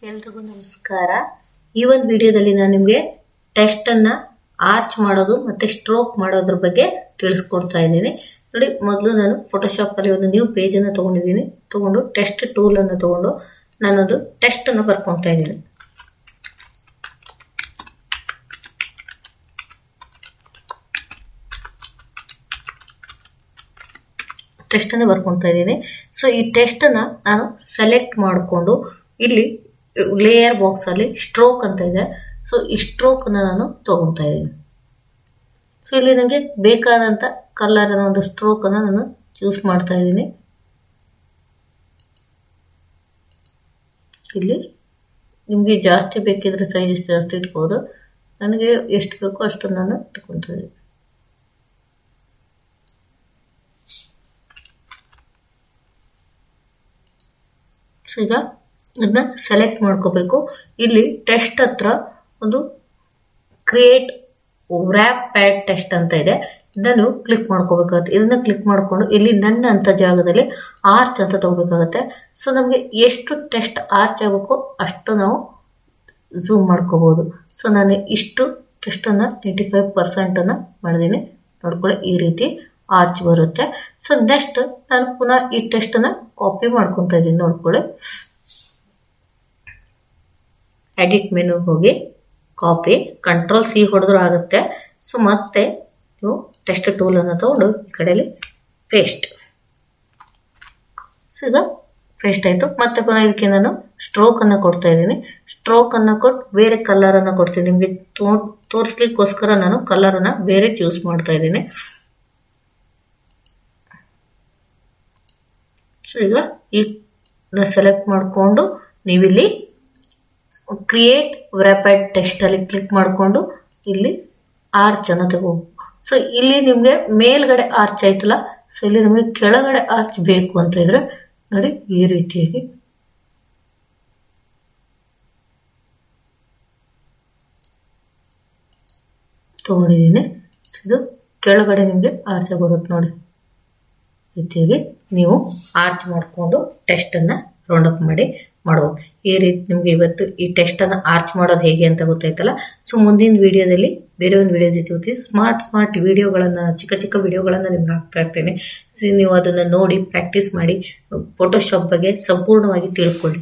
ಎಲ್ರಿಗೂ ನಮಸ್ಕಾರ. ಈ ಒಂದು ವಿಡಿಯೋದಲ್ಲಿ ನಾನು ನಿಮಗೆ ಟೆಸ್ಟ್ ಅನ್ನ ಆರ್ಚ್ ಮಾಡೋದು ಮತ್ತೆ ಸ್ಟ್ರೋಕ್ ಮಾಡೋದ್ರ ಬಗ್ಗೆ ತಿಳಿಸ್ಕೊಡ್ತಾ ಇದ್ದೀನಿ. ನೋಡಿ, ಮೊದಲು ನಾನು ಫೋಟೋಶಾಪ್ ಅಲ್ಲಿ ಒಂದು ನ್ಯೂ ಪೇಜ್ ಅನ್ನು ತಗೊಂಡು ಟೆಸ್ಟ್ ಟೂಲ್ ಅನ್ನು ತಗೊಂಡು ನಾನೊಂದು ಟೆಸ್ಟ್ ಅನ್ನು ಬರ್ಕೊಳ್ತಾ ಇದ್ದೀನಿ. ಟೆಸ್ಟ್ ಅನ್ನು ಬರ್ಕೊಳ್ತಾ ಇದ್ದೀನಿ. ಸೊ ಈ ಟೆಸ್ಟ್ ಅನ್ನ ನಾನು ಸೆಲೆಕ್ಟ್ ಮಾಡಿಕೊಂಡು ಇಲ್ಲಿ ಲೇಯರ್ ಬಾಕ್ಸ್ ಅಲ್ಲಿ ಸ್ಟ್ರೋಕ್ ಅಂತ ಇದೆ. ಸೊ ಈ ಸ್ಟ್ರೋಕ್ ಅನ್ನ ನಾನು ತಗೊಳ್ತಾ ಇದ್ದೀನಿ. ಸೊ ಇಲ್ಲಿ ನನಗೆ ಬೇಕಾದಂತ ಕಲರ್ ಒಂದು ಸ್ಟ್ರೋಕ್ ಅನ್ನ ನಾನು ಚೂಸ್ ಮಾಡ್ತಾ ಇದ್ದೀನಿ. ಇಲ್ಲಿ ನಿಮ್ಗೆ ಜಾಸ್ತಿ ಬೇಕಿದ್ರೆ ಸೈಜ್ ಜಾಸ್ತಿ ಇಟ್ಬೋದು. ನನಗೆ ಎಷ್ಟು ಬೇಕೋ ಅಷ್ಟು ನಾನು ತಗೊಂತಾ ಇದ್ದೀನಿ. ಸೊ ಈಗ ಇದನ್ನ ಸೆಲೆಕ್ಟ್ ಮಾಡ್ಕೋಬೇಕು. ಇಲ್ಲಿ ಟೆಸ್ಟ್ ಹತ್ರ ಒಂದು ಕ್ರಿಯೇಟ್ ವ್ರ್ಯಾಪ್ ಪ್ಯಾಡ್ ಟೆಸ್ಟ್ ಅಂತ ಇದೆ. ಇದನ್ನ ನೀವು ಕ್ಲಿಕ್ ಮಾಡ್ಕೋಬೇಕಾಗುತ್ತೆ. ಇದನ್ನ ಕ್ಲಿಕ್ ಮಾಡ್ಕೊಂಡು ಇಲ್ಲಿ ನನ್ನ ಅಂತ ಜಾಗದಲ್ಲಿ ಆರ್ಚ್ ಅಂತ ತಗೋಬೇಕಾಗತ್ತೆ. ಸೊ ನಮ್ಗೆ ಎಷ್ಟು ಟೆಸ್ಟ್ ಆರ್ಚ್ ಆಗಬೇಕು ಅಷ್ಟು ನಾವು ಝೂಮ್ ಮಾಡ್ಕೋಬಹುದು. ಸೊ ನಾನು ಇಷ್ಟು ಟೆಸ್ಟ್ ಅನ್ನ 85% ಅನ್ನ ಮಾಡಿದೀನಿ. ನೋಡ್ಕೊಳ್ಳಿ, ಈ ರೀತಿ ಆರ್ಚ್ ಬರುತ್ತೆ. ಸೊ ನೆಕ್ಸ್ಟ್ ನಾನು ಪುನಃ ಈ ಟೆಸ್ಟ್ ಅನ್ನ ಕಾಪಿ ಮಾಡ್ಕೊಂತ ಇದ್ದೀನಿ. ನೋಡ್ಕೊಳ್ಳಿ, ಎಡಿಟ್ ಮೆನು ಹೋಗಿ ಕಾಪಿ, ಕಂಟ್ರೋಲ್-C ಹೊಡೆದ್ರು ಆಗುತ್ತೆ. ಸೊ ಮತ್ತೆ ನೀವು ಟೆಸ್ಟ್ ಟೂಲ್ ಅನ್ನು ತಗೊಂಡು ಈ ಕಡೆಯಲ್ಲಿ ಪೇಸ್ಟ್. ಸೊ ಈಗ ಪೇಸ್ಟ್ ಆಯ್ತು. ಮತ್ತೆ ಪುನಃ ಇದಕ್ಕೆ ನಾನು ಸ್ಟ್ರೋಕ್ ಅನ್ನ ಕೊಡ್ತಾ ಇದ್ದೀನಿ. ಸ್ಟ್ರೋಕ್ ಅನ್ನ ಕೊಟ್ಟು ಬೇರೆ ಕಲರ್ ಅನ್ನ ಕೊಡ್ತೀನಿ. ನಿಮ್ಗೆ ತೋರಿಸ್ಲಿಕ್ಕೋಸ್ಕರ ನಾನು ಕಲರ್ ಅನ್ನ ಬೇರೆ ಚೂಸ್ ಮಾಡ್ತಾ ಇದ್ದೀನಿ. ಸೊ ಈಗ ಸೆಲೆಕ್ಟ್ ಮಾಡಿಕೊಂಡು ನೀವಿಲ್ಲಿ ಕ್ರಿಯೇಟ್ ವ್ರ್ಯಾಪೆಡ್ ಟೆಕ್ಸ್ಟ್ ಅಲ್ಲಿ ಕ್ಲಿಕ್ ಮಾಡಿಕೊಂಡು ಇಲ್ಲಿ ಆರ್ಚ್ ಅನ್ನ ತಗೋಬೇಕು. ಸೊ ಇಲ್ಲಿ ನಿಮ್ಗೆ ಮೇಲ್ಗಡೆ ಆರ್ಚ್ ಆಯ್ತಲ್ಲ, ಸೊ ಇಲ್ಲಿ ನಿಮ್ಗೆ ಕೆಳಗಡೆ ಆರ್ಚ್ ಬೇಕು ಅಂತ ಇದ್ರೆ ನೋಡಿ ಈ ರೀತಿಯಾಗಿ ತಗೊಂಡಿದ್ದೀನಿ. ಇದು ಕೆಳಗಡೆ ನಿಮ್ಗೆ ಆರ್ಚ್ ಬರುತ್ತೆ ನೋಡಿ. ರೀತಿಯಾಗಿ ನೀವು ಆರ್ಚ್ ಮಾಡಿಕೊಂಡು ಟೆಸ್ಟ್ ಅನ್ನ ರೌಂಡ್ ಅಪ್ ಮಾಡಬಹುದು. ಈ ರೀತಿ ನಿಮ್ಗೆ ಇವತ್ತು ಈ ಟೆಸ್ಟ್ ಅನ್ನ ಆರ್ಚ್ ಮಾಡೋದು ಹೇಗೆ ಅಂತ ಗೊತ್ತಾಯ್ತಲ್ಲ. ಸೊ ಮುಂದಿನ ವಿಡಿಯೋದಲ್ಲಿ ಬೇರೆ ಒಂದು ವಿಡಿಯೋ ಜೊತೆ ಸ್ಮಾರ್ಟ್ ವಿಡಿಯೋಗಳನ್ನ, ಚಿಕ್ಕ ವಿಡಿಯೋಗಳನ್ನ ನಿಮ್ಗೆ ಹಾಕ್ತಾ ಇರ್ತೇನೆ. ಸೊ ನೀವು ಅದನ್ನ ನೋಡಿ ಪ್ರಾಕ್ಟೀಸ್ ಮಾಡಿ ಫೋಟೋಶಾಪ್ ಬಗ್ಗೆ ಸಂಪೂರ್ಣವಾಗಿ ತಿಳ್ಕೊಳ್ಳಿ.